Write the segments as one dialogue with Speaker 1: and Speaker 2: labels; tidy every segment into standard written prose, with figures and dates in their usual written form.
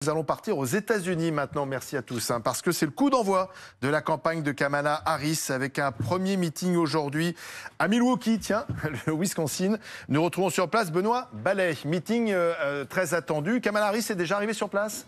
Speaker 1: Nous allons partir aux États-Unis maintenant, merci à tous, parce que c'est le coup d'envoi de la campagne de Kamala Harris avec un premier meeting aujourd'hui à Milwaukee, tiens, le Wisconsin. Nous retrouvons sur place Benoît Ballet, meeting très attendu. Kamala Harris est déjà arrivée sur place ?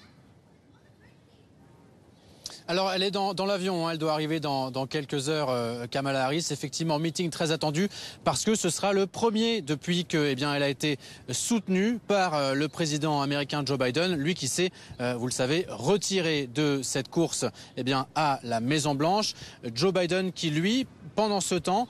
Speaker 2: Alors, elle est dans l'avion, elle doit arriver dans quelques heures, Kamala Harris. Effectivement, meeting très attendu parce que ce sera le premier depuis que, elle a été soutenue par le président américain Joe Biden, lui qui s'est, vous le savez, retiré de cette course, à la Maison-Blanche. Joe Biden qui, lui, pendant ce temps,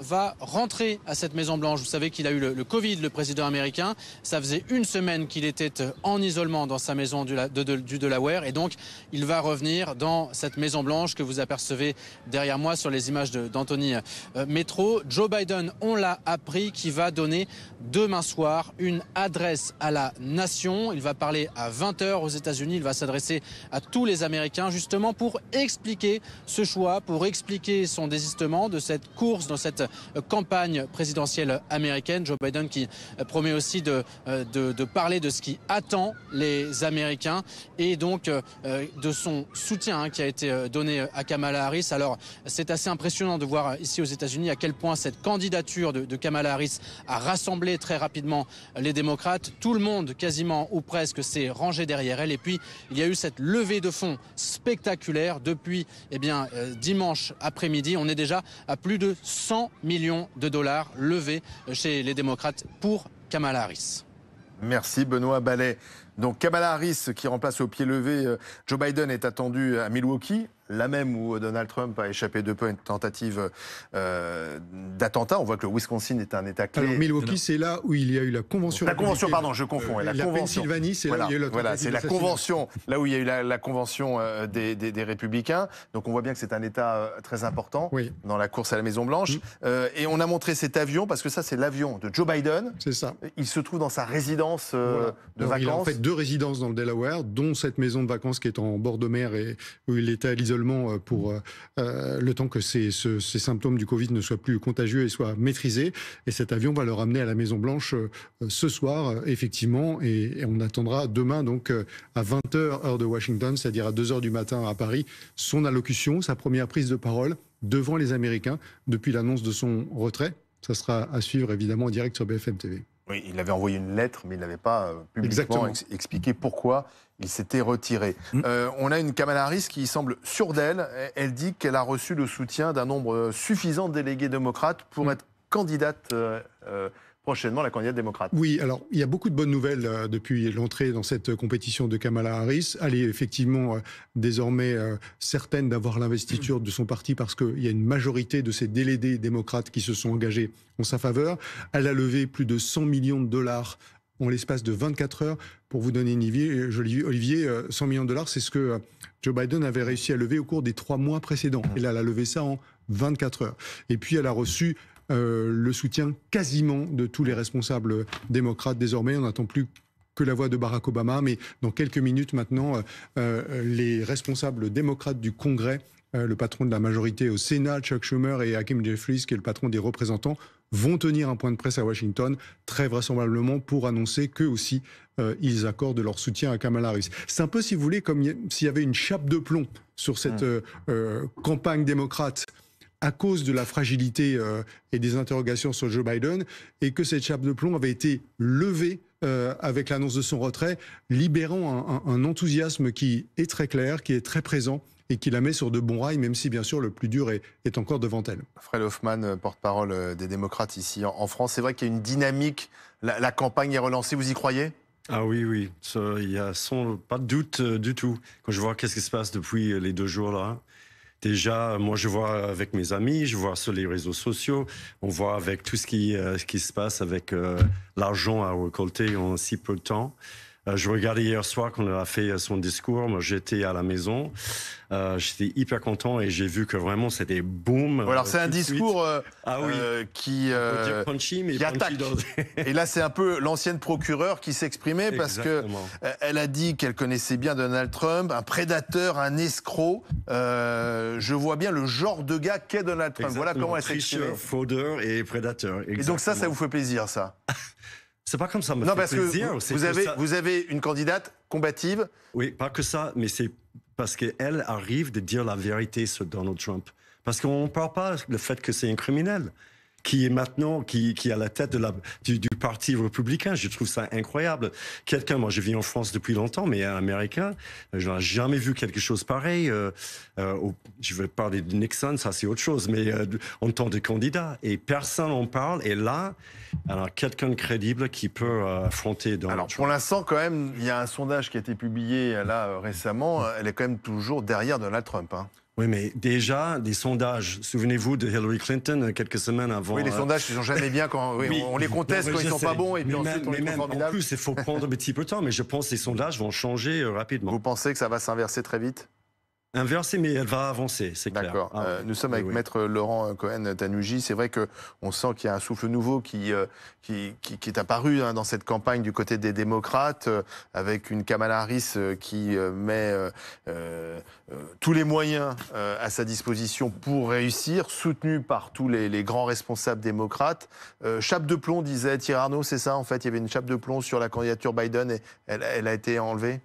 Speaker 2: va rentrer à cette Maison-Blanche. Vous savez qu'il a eu le Covid, le président américain. Ça faisait une semaine qu'il était en isolement dans sa maison du Delaware et donc il va revenir dans cette Maison-Blanche que vous apercevez derrière moi sur les images d'Anthony Métro. Joe Biden, on l'a appris, qui va donner demain soir une adresse à la nation. Il va parler à 20h aux États-Unis. Il va s'adresser à tous les Américains justement pour expliquer ce choix, pour expliquer son désistement de cette course, dans cette campagne présidentielle américaine. Joe Biden qui promet aussi de parler de ce qui attend les Américains et donc de son soutien qui a été donné à Kamala Harris. Alors, c'est assez impressionnant de voir ici aux États-Unis à quel point cette candidature de Kamala Harris a rassemblé très rapidement les démocrates. Tout le monde, quasiment ou presque, s'est rangé derrière elle. Et puis, il y a eu cette levée de fonds spectaculaire depuis dimanche après-midi. On est déjà à plus de 100 millions de dollars levés chez les démocrates pour Kamala Harris.
Speaker 1: Merci Benoît Ballet. Donc Kamala Harris qui remplace au pied levé Joe Biden est attendu à Milwaukee, la même où Donald Trump a échappé de peu à une tentative d'attentat. On voit que le Wisconsin est un État clé.
Speaker 3: Alors Milwaukee, c'est là où il y a eu la convention.
Speaker 1: La convention, pardon, je confonds.
Speaker 3: La Pennsylvanie, c'est là où il y a eu la
Speaker 1: Voilà, c'est la convention, là où il y a eu la convention des républicains. Donc on voit bien que c'est un État très important dans la course à la Maison-Blanche. Et on a montré cet avion, parce que ça c'est l'avion de Joe Biden.
Speaker 3: C'est ça.
Speaker 1: Il se trouve dans sa résidence de vacances.
Speaker 3: Il a en fait 2 résidences dans le Delaware, dont cette maison de vacances qui est en bord de mer et où il était à l'isolement pour le temps que ces symptômes du Covid ne soient plus contagieux et soient maîtrisés. Et cet avion va le ramener à la Maison-Blanche ce soir, effectivement, et on attendra demain, donc, à 20h, heure de Washington, c'est-à-dire à 2h du matin à Paris, son allocution, sa première prise de parole devant les Américains depuis l'annonce de son retrait. Ça sera à suivre, évidemment, en direct sur BFM TV.
Speaker 1: Oui, il avait envoyé une lettre, mais il n'avait pas publiquement expliqué pourquoi il s'était retiré. On a une Kamala Harris qui semble sûre d'elle. Elle dit qu'elle a reçu le soutien d'un nombre suffisant de délégués démocrates pour être candidate prochainement, la candidate démocrate.
Speaker 3: Oui, alors il y a beaucoup de bonnes nouvelles depuis l'entrée dans cette compétition de Kamala Harris. Elle est effectivement désormais certaine d'avoir l'investiture de son parti parce qu'il y a une majorité de ces délégués démocrates qui se sont engagés en sa faveur. Elle a levé plus de 100 millions de dollars en l'espace de 24 heures. Pour vous donner une idée, Olivier, 100 millions de dollars, c'est ce que Joe Biden avait réussi à lever au cours des 3 mois précédents. Et là, elle a levé ça en 24 heures. Et puis, elle a reçu le soutien quasiment de tous les responsables démocrates. Désormais, on n'attend plus que la voix de Barack Obama, mais dans quelques minutes maintenant, les responsables démocrates du Congrès, le patron de la majorité au Sénat, Chuck Schumer, et Hakeem Jeffries, qui est le patron des représentants, vont tenir un point de presse à Washington, très vraisemblablement pour annoncer qu'eux aussi, ils accordent leur soutien à Kamala Harris. C'est un peu, si vous voulez, comme s'il y avait une chape de plomb sur cette campagne démocrate à cause de la fragilité et des interrogations sur Joe Biden, et que cette chape de plomb avait été levée avec l'annonce de son retrait, libérant un enthousiasme qui est très clair, qui est très présent, et qui la met sur de bons rails, même si bien sûr le plus dur est encore devant elle.
Speaker 1: Fred Hoffman, porte-parole des démocrates ici en France, c'est vrai qu'il y a une dynamique, la campagne est relancée, vous y croyez ?
Speaker 4: Ah oui, il y a pas de doute du tout. Quand je vois qu'est-ce qui se passe depuis les 2 jours là, déjà, moi je vois avec mes amis, je vois sur les réseaux sociaux, on voit avec tout ce qui se passe avec l'argent à récolter en si peu de temps. Je regardais hier soir quand elle a fait son discours. Moi, j'étais à la maison. J'étais hyper content et j'ai vu que vraiment c'était boom.
Speaker 1: Alors c'est un discours qui
Speaker 4: punchy, mais
Speaker 1: attaque. Et là, c'est un peu l'ancienne procureure qui s'exprimait parce que elle a dit qu'elle connaissait bien Donald Trump, un prédateur, un escroc. Je vois bien le genre de gars qu'est Donald Trump. Voilà comment elle s'exprimait.
Speaker 4: Tricheur, fraudeur et prédateur. Exactement.
Speaker 1: Et donc ça vous fait plaisir, ça?
Speaker 4: C'est pas comme ça me fait plaisir.
Speaker 1: Vous avez une candidate combative.
Speaker 4: Oui, pas que ça, mais c'est parce qu'elle arrive de dire la vérité sur Donald Trump. Parce qu'on ne parle pas du fait que c'est un criminel qui est maintenant, qui est à la tête du parti républicain. Je trouve ça incroyable. Moi je vis en France depuis longtemps, mais un Américain, je n'ai jamais vu quelque chose pareil. Je vais parler de Nixon, ça c'est autre chose, mais en tant que candidat. Et personne n'en parle. Et là, alors quelqu'un de crédible qui peut affronter Donald Trump.
Speaker 1: Pour l'instant, quand même, il y a un sondage qui a été publié là récemment. Elle est quand même toujours derrière Donald Trump. Hein.
Speaker 4: Oui, mais déjà, des sondages. Souvenez-vous de Hillary Clinton quelques semaines avant.
Speaker 1: Oui, les sondages, ils sont jamais bien quand on les conteste quand ils sont pas bons et puis ensuite on les trouve formidables.
Speaker 4: En plus, il faut prendre un petit peu de temps, mais je pense que les sondages vont changer rapidement.
Speaker 1: Vous pensez que ça va s'inverser très vite ?
Speaker 4: Inversée, mais elle va avancer, c'est clair.
Speaker 1: D'accord. Nous sommes avec Maître Laurent Cohen-Tanougy. C'est vrai qu'on sent qu'il y a un souffle nouveau qui est apparu dans cette campagne du côté des démocrates, avec une Kamala Harris qui met tous les moyens à sa disposition pour réussir, soutenue par tous les grands responsables démocrates. Chape de plomb, disait Thierry Arnaud, c'est ça en fait? Il y avait une chape de plomb sur la candidature Biden et elle a été enlevée?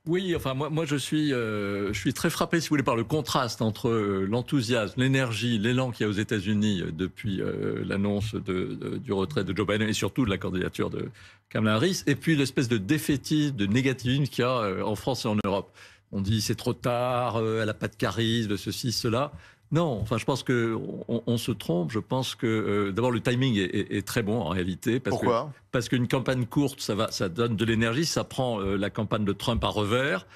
Speaker 5: Oui, enfin moi je suis très frappé, si vous voulez, par le contraste entre l'enthousiasme, l'énergie, l'élan qu'il y a aux États-Unis depuis l'annonce du retrait de Joe Biden et surtout de la candidature de Kamala Harris, et puis l'espèce de défaitisme, de négativisme qu'il y a en France et en Europe. On dit c'est trop tard, elle n'a pas de charisme, ceci, cela. Non, enfin, je pense qu'on se trompe. Je pense que d'abord le timing est très bon en réalité.
Speaker 1: Pourquoi ?
Speaker 5: Parce qu'une campagne courte, ça donne de l'énergie, ça prend la campagne de Trump à revers.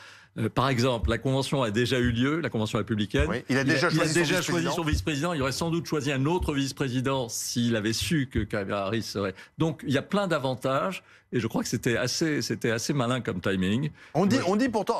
Speaker 5: Par exemple, la convention a déjà eu lieu, la convention républicaine. Oui,
Speaker 1: il a déjà choisi
Speaker 5: son vice-président. Il aurait sans doute choisi un autre vice-président s'il avait su que Kamala Harris serait. Donc, il y a plein d'avantages. Et je crois que c'était assez malin comme timing.
Speaker 1: On dit pourtant,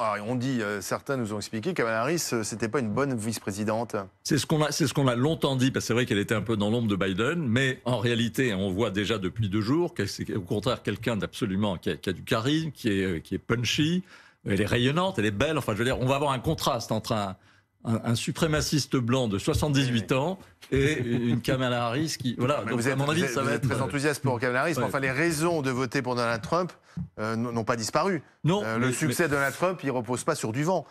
Speaker 1: certains nous ont expliqué que Kamala Harris, c'était pas une bonne vice-présidente.
Speaker 5: C'est ce qu'on a longtemps dit, parce que c'est vrai qu'elle était un peu dans l'ombre de Biden, mais en réalité, on voit déjà depuis 2 jours que c'est au contraire quelqu'un d'absolument qui a du charisme, qui est punchy, elle est rayonnante, elle est belle. Enfin, je veux dire, on va avoir un contraste entre un suprémaciste blanc de 78 ans et une Kamala Harris qui... Voilà, donc à mon avis, ça va être...
Speaker 1: très enthousiaste pour Kamala Harris, mais enfin, les raisons de voter pour Donald Trump n'ont pas disparu.
Speaker 5: Non,
Speaker 1: le succès de Donald Trump, il ne repose pas sur du vent.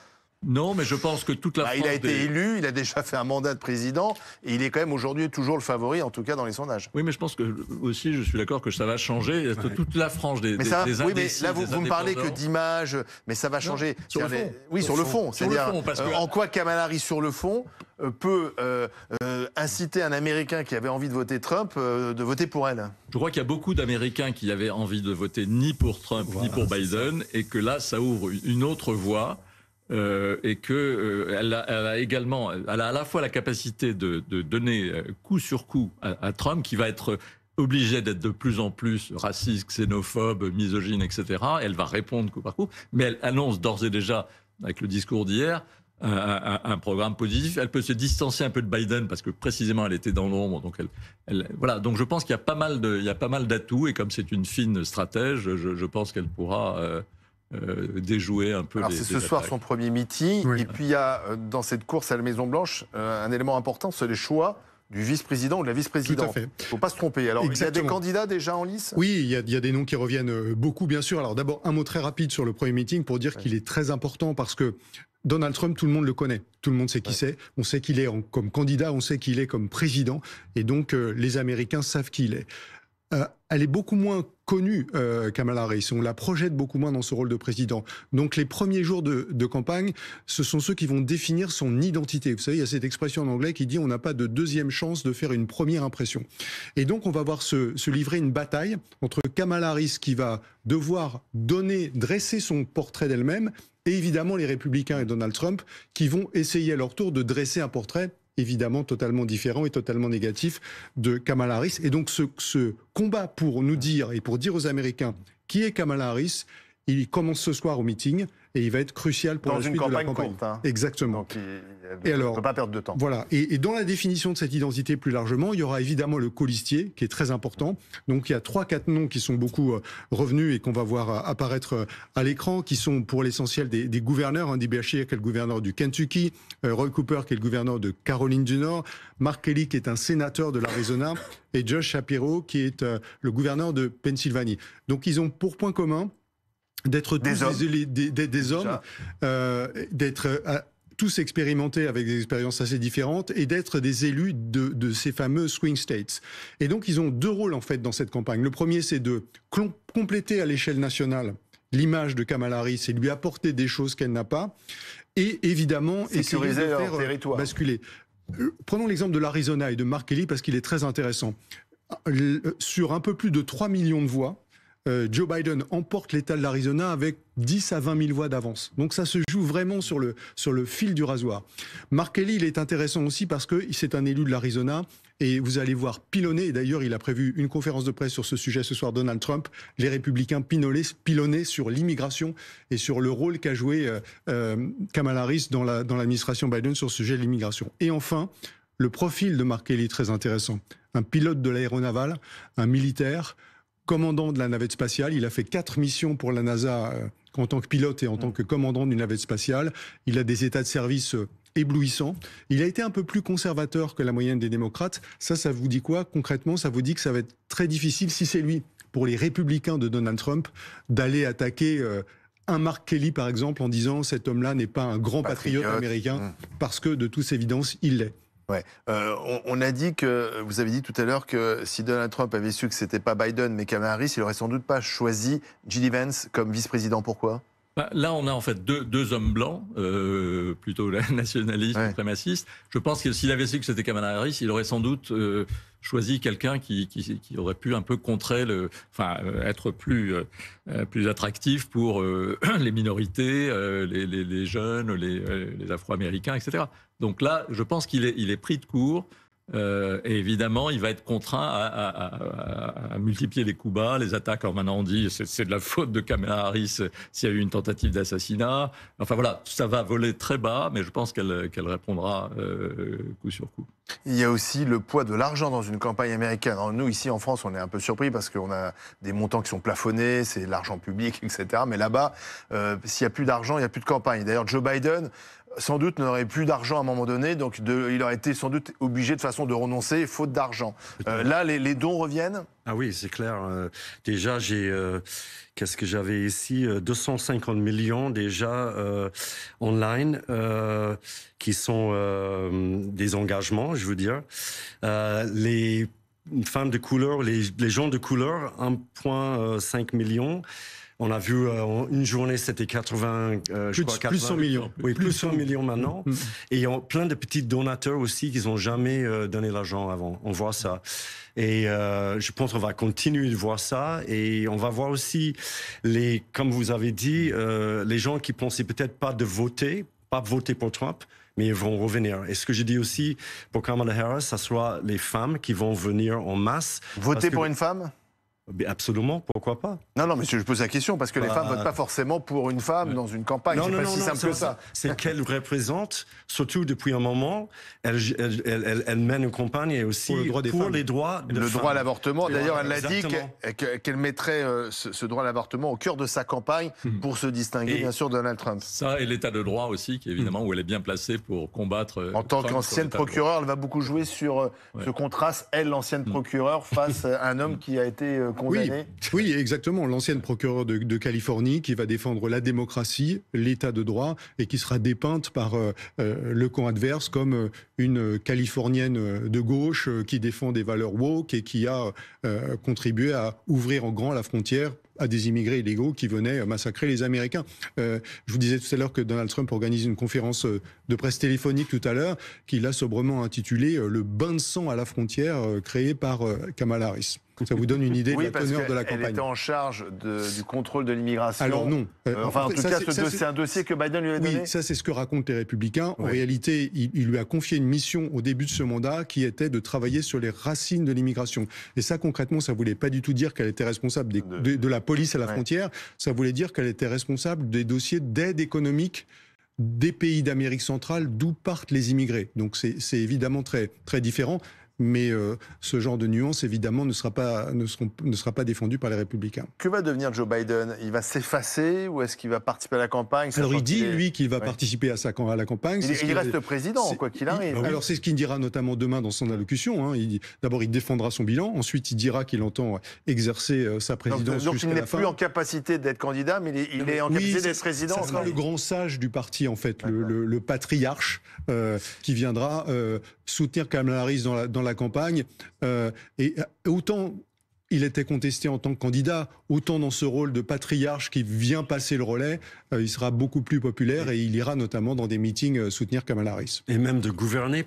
Speaker 5: Non, mais je pense que toute la France...
Speaker 1: Il a été élu, il a déjà fait un mandat de président, et il est quand même aujourd'hui toujours le favori, en tout cas dans les sondages.
Speaker 5: Oui, mais je pense que aussi, je suis d'accord que ça va changer. Toute la frange des indécis,
Speaker 1: oui, mais là, vous me parlez que d'image, mais ça va changer.
Speaker 5: Sur le fond.
Speaker 1: Oui, sur le fond. C'est-à-dire, en quoi Kamala Harris, sur le fond, peut inciter un Américain qui avait envie de voter Trump de voter pour elle?
Speaker 5: Je crois qu'il y a beaucoup d'Américains qui avaient envie de voter ni pour Trump, ni pour Biden, et que là, ça ouvre une autre voie. Et que elle a également, elle a à la fois la capacité de donner coup sur coup à Trump, qui va être obligé d'être de plus en plus raciste, xénophobe, misogyne, etc. Elle va répondre coup par coup, mais elle annonce d'ores et déjà, avec le discours d'hier, un programme positif. Elle peut se distancier un peu de Biden parce que précisément elle était dans l'ombre, donc voilà. Donc je pense qu'il y a pas mal d'atouts, et comme c'est une fine stratège, je pense qu'elle pourra déjouer un peu.
Speaker 1: Alors c'est ce soir son premier meeting, et puis il y a dans cette course à la Maison-Blanche un élément important, c'est les choix du vice-président ou de la vice-présidente. Il ne faut pas se tromper. Alors, il y a des candidats déjà en lice?
Speaker 3: Oui, il y a des noms qui reviennent beaucoup, bien sûr. Alors d'abord, un mot très rapide sur le premier meeting pour dire qu'il est très important, parce que Donald Trump, tout le monde le connaît. Tout le monde sait qui c'est. On sait qu'il est comme candidat, on sait qu'il est comme président. Et donc, les Américains savent qui il est. Elle est beaucoup moins connue, Kamala Harris. On la projette beaucoup moins dans ce rôle de président. Donc les premiers jours de campagne, ce sont ceux qui vont définir son identité. Vous savez, il y a cette expression en anglais qui dit « on n'a pas de deuxième chance de faire une première impression ». Et donc on va voir se livrer une bataille entre Kamala Harris, qui va devoir dresser son portrait d'elle-même, et évidemment les républicains et Donald Trump, qui vont essayer à leur tour de dresser un portrait évidemment totalement différent et totalement négatif de Kamala Harris. Et donc ce combat pour nous dire et pour dire aux Américains qui est Kamala Harris, il commence ce soir au meeting et il va être crucial pour la suite de la campagne.
Speaker 1: Courte, hein.
Speaker 3: Exactement.
Speaker 1: Donc il ne peut pas perdre de temps.
Speaker 3: Voilà. Et dans la définition de cette identité plus largement, il y aura évidemment le colistier qui est très important. Donc il y a 3-4 noms qui sont beaucoup revenus et qu'on va voir apparaître à l'écran, qui sont pour l'essentiel des gouverneurs. Andy Beshear, qui est le gouverneur du Kentucky, Roy Cooper, qui est le gouverneur de Caroline du Nord, Mark Kelly, qui est un sénateur de l'Arizona, et Josh Shapiro, qui est le gouverneur de Pennsylvanie. Donc ils ont pour point commun d'être des hommes, d'être tous expérimentés avec des expériences assez différentes et d'être des élus de ces fameux swing states. Et donc, ils ont 2 rôles, en fait, dans cette campagne. Le premier, c'est de compléter à l'échelle nationale l'image de Kamala Harris et lui apporter des choses qu'elle n'a pas. Et évidemment, essayer de faire basculer. Prenons l'exemple de l'Arizona et de Mark Kelly parce qu'il est très intéressant. Sur un peu plus de 3 millions de voix, Joe Biden emporte l'État de l'Arizona avec 10 à 20 000 voix d'avance. Donc ça se joue vraiment sur le fil du rasoir. Mark Kelly, il est intéressant aussi parce que c'est un élu de l'Arizona et vous allez voir pilonner, et d'ailleurs il a prévu une conférence de presse sur ce sujet ce soir, Donald Trump, les républicains pilonner sur l'immigration et sur le rôle qu'a joué Kamala Harris dans l'administration Biden sur ce sujet de l'immigration. Et enfin, le profil de Mark Kelly est très intéressant. Un pilote de l'aéronavale, un militaire, commandant de la navette spatiale. Il a fait 4 missions pour la NASA en tant que pilote et en tant que commandant d'une navette spatiale. Il a des états de service éblouissants. Il a été un peu plus conservateur que la moyenne des démocrates. Ça vous dit quoi concrètement? Ça vous dit que ça va être très difficile, si c'est lui, pour les républicains de Donald Trump, d'aller attaquer un Mark Kelly, par exemple, en disant cet homme-là n'est pas un grand patriote américain, parce que de toute évidence, il l'est.
Speaker 1: Ouais. On a dit que, vous avez dit tout à l'heure que si Donald Trump avait su que c'était pas Biden mais Kamala Harris, il aurait sans doute pas choisi J.D. Vance comme vice-président. Pourquoi?
Speaker 5: Là, on a en fait deux hommes blancs, plutôt nationalistes, suprémacistes. Je pense que s'il avait su que c'était Kamala Harris, il aurait sans doute choisi quelqu'un qui aurait pu un peu contrer être plus attractif pour les minorités, les jeunes, les Afro-Américains, etc. Donc là, je pense qu'il est pris de court. Et évidemment, il va être contraint à multiplier les coups bas, les attaques. Alors maintenant, on dit c'est de la faute de Kamala Harris s'il y a eu une tentative d'assassinat. Enfin voilà, ça va voler très bas, mais je pense qu'elle répondra coup sur coup.
Speaker 1: Il y a aussi le poids de l'argent dans une campagne américaine. Alors nous, ici en France, on est un peu surpris parce qu'on a des montants qui sont plafonnés, c'est l'argent public, etc. Mais là-bas, s'il n'y a plus d'argent, il n'y a plus de campagne. D'ailleurs, Joe Biden sans doute n'aurait plus d'argent à un moment donné, donc il aurait été sans doute obligé de façon de renoncer, faute d'argent. Là, les dons reviennent?
Speaker 4: Ah oui, c'est clair. Déjà, qu'est-ce que j'avais ici 250 millions déjà online, qui sont des engagements, je veux dire. Les femmes de couleur, les gens de couleur, 1,5 million. On a vu une journée, c'était 80,
Speaker 3: plus 100 millions.
Speaker 4: Oui, plus 100 millions maintenant. Et il y a plein de petits donateurs aussi qui n'ont jamais donné l'argent avant. On voit ça. Et je pense qu'on va continuer de voir ça. Et on va voir aussi, comme vous avez dit, les gens qui pensaient peut-être pas voter pour Trump, mais ils vont revenir. Et ce que j'ai dit aussi pour Kamala Harris, ça soit les femmes qui vont venir en masse.
Speaker 1: Voter pour une femme?
Speaker 4: Absolument, pourquoi pas?
Speaker 1: Non, mais je pose la question parce que les femmes ne votent pas forcément pour une femme dans une campagne. C'est pas si simple que ça.
Speaker 4: C'est qu'elle représente, surtout depuis un moment, elle mène une campagne et aussi pour les droits des femmes.
Speaker 1: Le droit à l'avortement. D'ailleurs, elle a dit qu'elle mettrait ce droit à l'avortement au cœur de sa campagne pour se distinguer, bien sûr, de Donald Trump. Ça
Speaker 5: et l'état de droit aussi, qui évidemment où elle est bien placée pour combattre.
Speaker 1: En tant qu'ancienne procureure, elle va beaucoup jouer sur ce contraste, elle, l'ancienne procureure, face à un homme qui a été condamné.
Speaker 3: Oui, exactement. L'ancienne procureure de Californie qui va défendre la démocratie, l'état de droit et qui sera dépeinte par le camp adverse comme une Californienne de gauche qui défend des valeurs woke et qui a contribué à ouvrir en grand la frontière à des immigrés illégaux qui venaient massacrer les Américains. Je vous disais tout à l'heure que Donald Trump organise une conférence de presse téléphonique tout à l'heure qu'il a sobrement intitulée « Le bain de sang à la frontière » créé par Kamala Harris. Ça vous donne une idée de la teneur de la campagne.
Speaker 1: Elle était en charge du contrôle de l'immigration.
Speaker 3: Alors non.
Speaker 1: En tout cas, c'est un dossier que Biden lui a donné.
Speaker 3: Oui, ça c'est ce que racontent les Républicains. En réalité, il lui a confié une mission au début de ce mandat qui était de travailler sur les racines de l'immigration. Et ça, concrètement, ça voulait pas du tout dire qu'elle était responsable de la police à la frontière. Ça voulait dire qu'elle était responsable des dossiers d'aide économique des pays d'Amérique centrale d'où partent les immigrés. Donc c'est évidemment très, très différent. mais ce genre de nuance, évidemment, ne sera pas défendu par les Républicains.
Speaker 1: Que va devenir Joe Biden? Il va s'effacer ou est-ce qu'il va participer à la campagne?
Speaker 3: Alors il dit, lui, qu'il va participer à la campagne.
Speaker 1: Il reste président, quoi qu'il arrive.
Speaker 3: Alors c'est ce qu'il dira notamment demain dans son allocution. Hein. D'abord, il défendra son bilan. Ensuite, il dira qu'il entend exercer sa présidence
Speaker 1: donc
Speaker 3: jusqu'à la fin.
Speaker 1: Il n'est plus en capacité d'être candidat, mais il est en capacité d'être président.
Speaker 3: Ça sera le grand sage du parti, en fait, le patriarche qui viendra soutenir Kamala Harris dans la campagne. Et autant il était contesté en tant que candidat, autant dans ce rôle de patriarche qui vient passer le relais, il sera beaucoup plus populaire et il ira notamment dans des meetings soutenir Kamala Harris.
Speaker 4: Et même de gouverner,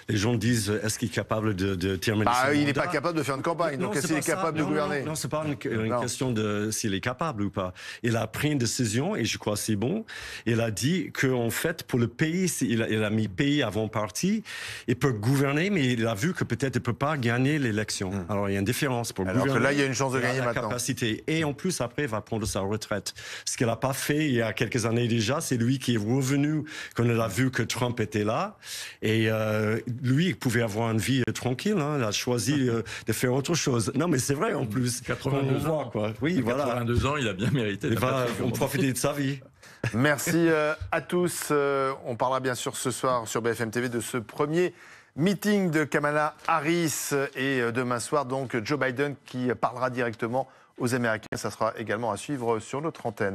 Speaker 4: les gens disent, est-ce qu'il est capable de terminer son mandat?
Speaker 1: Il n'est pas capable de faire une campagne, donc est-ce qu'il est capable de gouverner?
Speaker 4: Non, c'est pas une question de s'il est capable ou pas. Il a pris une décision, et je crois que c'est bon. Il a dit qu'en fait, pour le pays, il a mis pays avant parti, il peut gouverner, mais il a vu que peut-être il ne peut pas gagner l'élection. Alors il y a une différence pour gouverner.
Speaker 1: Alors que là, il y a une chance de gagner maintenant.
Speaker 4: Capacité. Et en plus, après, il va prendre sa retraite. Ce qu'il n'a pas fait il y a quelques années déjà, c'est lui qui est revenu quand il a vu que Trump était là. Et lui, il pouvait avoir une vie tranquille. Hein. Il a choisi de faire autre chose. Non, mais c'est vrai en plus.
Speaker 5: 82 ans,
Speaker 4: quoi. Oui,
Speaker 5: 82 ans, il a bien mérité.
Speaker 4: Il va profiter de sa vie.
Speaker 1: Merci à tous. On parlera bien sûr ce soir sur BFM TV de ce premier meeting de Kamala Harris et demain soir, donc Joe Biden qui parlera directement aux Américains. Ça sera également à suivre sur notre antenne.